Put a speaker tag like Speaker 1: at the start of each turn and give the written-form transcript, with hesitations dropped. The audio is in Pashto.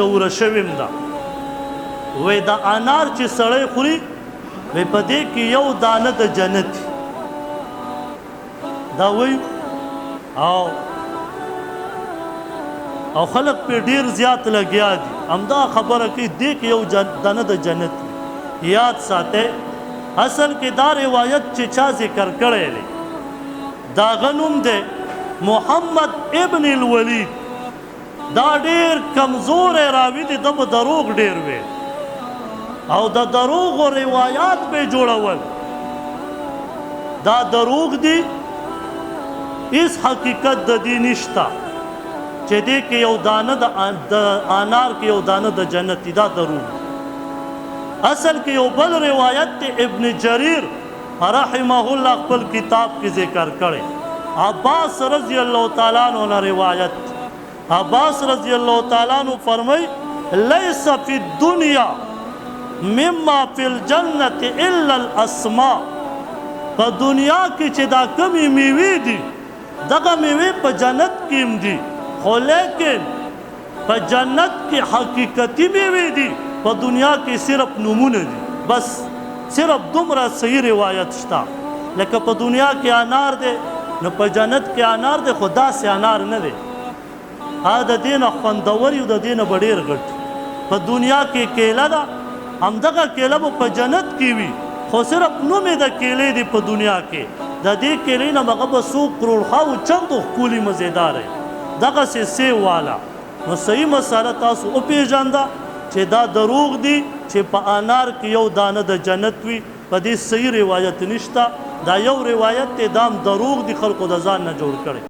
Speaker 1: توره شویم ده وی دا انار چې سړی خوري وی په دې کې یو دانه د جنت دا وی او خلق په ډیر زیات لګیا دي همدا خبره کوي دې کې یو دانه د جنت یاد ساته اصل کې دا روایت چې چا ذکر کړی دی دا غنوم دی محمد ابن الولید دا ډیر کمزور راوی دی د دروغ ډیر وی او د دروغ روایات به جوړول دا دروغ دی اس حقیقت د دې نشتا چې دې کې یو دانه د انار کې یو دانه د جنت دا دروغ اصل کې یو بل روایت ته ابن جریر رحمه الله خپل کتاب کې ذکر کړي عباس رضی الله تعالی عنہ روایت عباس رضی الله تعالی عنہ فرمای لیس فی الدنیا مما فی الجنة الا الاسماء په دنیا کې چې دا کمی میوه دي دغه میوه په جنت کې دي خو لیکن په جنت کې حقیقتي میوه دي په دنیا کې صرف نمونه دي بس صرف دومره صحیح روایت شته لکه په دنیا کې انار دی نو په جنت کې انار دی خو داسې انار نه دی د دې نه خوندور یو د دې نه ډېر غټ په دنیا کې کیله ده همدغه کیله به په جنت کې وي خو صرف نوم یې د کیلې دی په دنیا کې د دې کیلې نه هغه به 100 کروڑ خاو چندو ښکلي مزیدار دی دغسې سیب والا نو صحیح مسله تاسو وپېژانده چې دا دروغ دی چې په انار کې یو دانه د جنت وي په دې صحیح روایت نشته دا یو روایت دی دام دروغ دی خلکو د ځان نه جوړ کړي